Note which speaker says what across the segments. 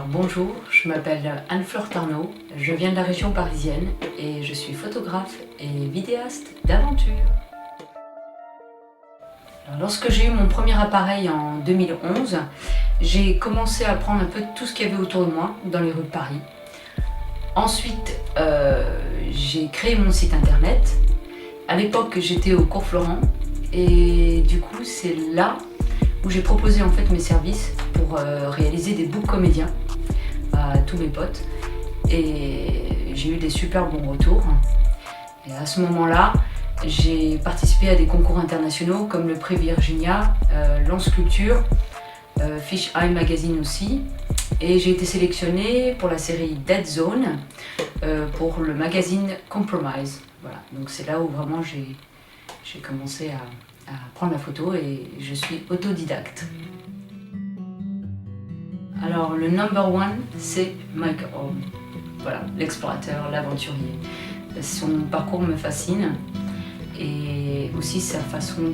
Speaker 1: Bonjour, je m'appelle Anne-Fleur Tarnot, je viens de la région parisienne et je suis photographe et vidéaste d'aventure. Lorsque j'ai eu mon premier appareil en 2011, j'ai commencé à prendre un peu tout ce qu'il y avait autour de moi dans les rues de Paris. Ensuite, j'ai créé mon site internet. À l'époque, j'étais au Cours Florent et du coup, c'est là où j'ai proposé en fait mes services pour réaliser des books comédiens à tous mes potes. Et j'ai eu des super bons retours. Et à ce moment-là, j'ai participé à des concours internationaux comme le prix Virginia, Lance Culture, Fish Eye Magazine aussi. Et j'ai été sélectionnée pour la série Dead Zone pour le magazine Compromise. Voilà. Donc c'est là où vraiment j'ai commencé à prendre la photo et je suis autodidacte. Alors le number one, c'est Mike Horn. Voilà, l'explorateur, l'aventurier. Son parcours me fascine et aussi sa façon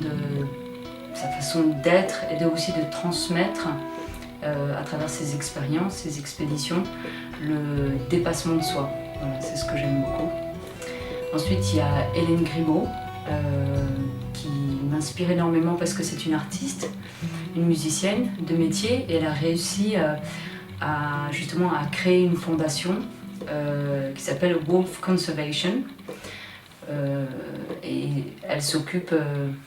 Speaker 1: d'être et aussi de transmettre à travers ses expériences, ses expéditions, le dépassement de soi. Voilà, c'est ce que j'aime beaucoup. Ensuite, il y a Hélène Grimaud qui m'inspire énormément parce que c'est une artiste, une musicienne de métier et elle a réussi justement à créer une fondation qui s'appelle Wolf Conservation et elle s'occupe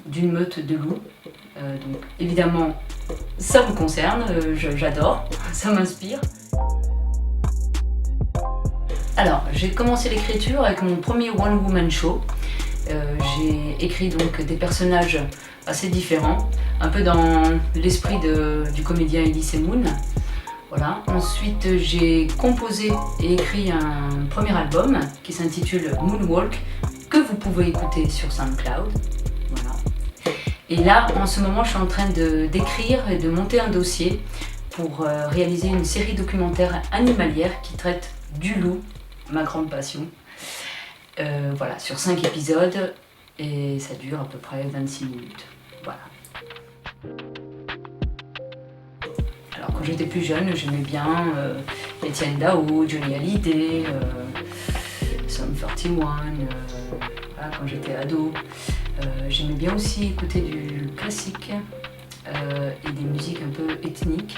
Speaker 1: d'une meute de loups. Donc évidemment ça me concerne, j'adore, ça m'inspire. Alors j'ai commencé l'écriture avec mon premier one woman show. J'ai écrit donc des personnages assez différents, un peu dans l'esprit du comédien Elise Moon. Voilà. Ensuite, j'ai composé et écrit un premier album qui s'intitule Moonwalk, que vous pouvez écouter sur SoundCloud. Voilà. Et là, en ce moment, je suis en train d'écrire et de monter un dossier pour réaliser une série documentaire animalière qui traite du loup, ma grande passion. Voilà, sur 5 épisodes et ça dure à peu près 26 minutes. Voilà. Alors quand j'étais plus jeune, j'aimais bien Etienne Dao, Johnny Hallyday, Sum 41, voilà, quand j'étais ado. J'aimais bien aussi écouter du classique et des musiques un peu ethniques,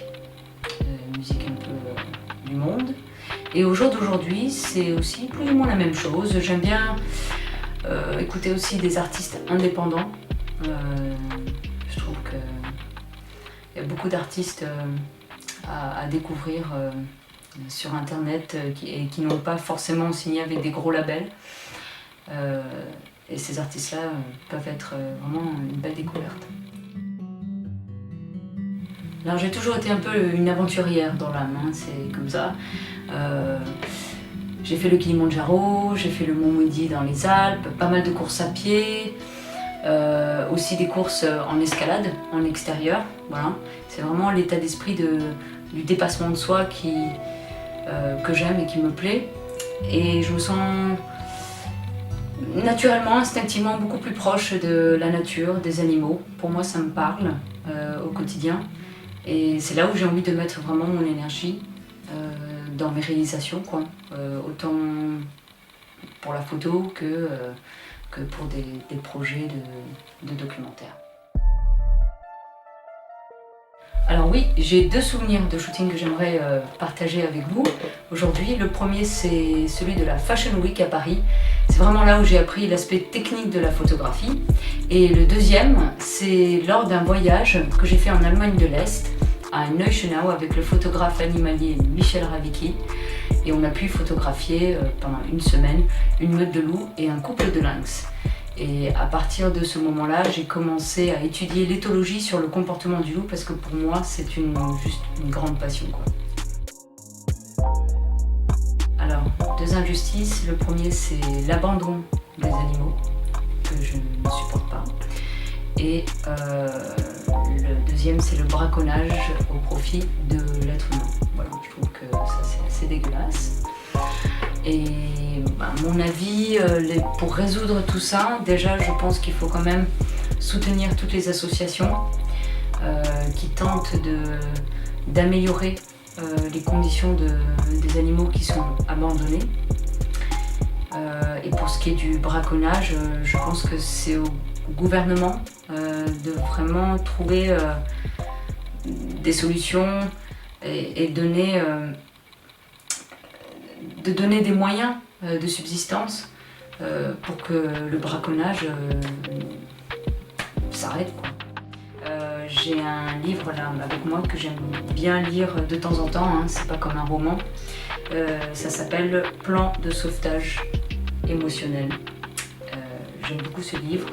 Speaker 1: musique un peu du monde. Et au jour d'aujourd'hui, c'est aussi plus ou moins la même chose. J'aime bien écouter aussi des artistes indépendants. Je trouve qu'il y a beaucoup d'artistes à découvrir sur internet et qui n'ont pas forcément signé avec des gros labels. Et ces artistes-là peuvent être vraiment une belle découverte. Alors j'ai toujours été un peu une aventurière dans l'âme, hein, c'est comme ça. J'ai fait le Kilimandjaro, j'ai fait le Mont Midi dans les Alpes, pas mal de courses à pied, aussi des courses en escalade, en extérieur. Voilà. C'est vraiment l'état d'esprit du dépassement de soi que j'aime et qui me plaît. Et je me sens naturellement, instinctivement beaucoup plus proche de la nature, des animaux. Pour moi, ça me parle au quotidien. Et c'est là où j'ai envie de mettre vraiment mon énergie dans mes réalisations, quoi. Autant pour la photo que pour des projets de documentaires. Alors oui, j'ai 2 souvenirs de shooting que j'aimerais partager avec vous aujourd'hui. Le premier, c'est celui de la Fashion Week à Paris. C'est vraiment là où j'ai appris l'aspect technique de la photographie. Et le deuxième, c'est lors d'un voyage que j'ai fait en Allemagne de l'Est, à Neuschönau, avec le photographe animalier Michel Ravicki. Et on a pu photographier pendant une semaine une meute de loups et un couple de lynx. Et à partir de ce moment-là, j'ai commencé à étudier l'éthologie sur le comportement du loup parce que pour moi, c'est juste une grande passion, quoi. Alors, 2 injustices. Le premier, c'est l'abandon des animaux, que je ne supporte pas. Et le deuxième, c'est le braconnage au profit de l'être humain. Voilà, je trouve que ça, c'est assez dégueulasse. Et à mon avis, pour résoudre tout ça, déjà, je pense qu'il faut quand même soutenir toutes les associations qui tentent d'améliorer les conditions des animaux qui sont abandonnés. Et pour ce qui est du braconnage, je pense que c'est au gouvernement de vraiment trouver des solutions et de donner des moyens de subsistance pour que le braconnage s'arrête, quoi. J'ai un livre là avec moi que j'aime bien lire de temps en temps, hein, c'est pas comme un roman. Ça s'appelle Plan de sauvetage émotionnel. J'aime beaucoup ce livre.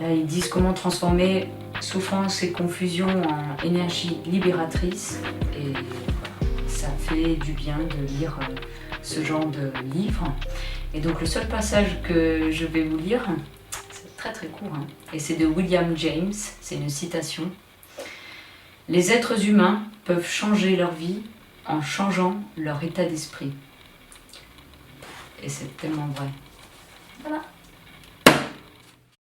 Speaker 1: Ils disent comment transformer souffrance et confusion en énergie libératrice. Et voilà, ça fait du bien de lire ce genre de livre. Et donc le seul passage que je vais vous lire, c'est très très court, hein, et c'est de William James, c'est une citation. « Les êtres humains peuvent changer leur vie en changeant leur état d'esprit. » Et c'est tellement vrai.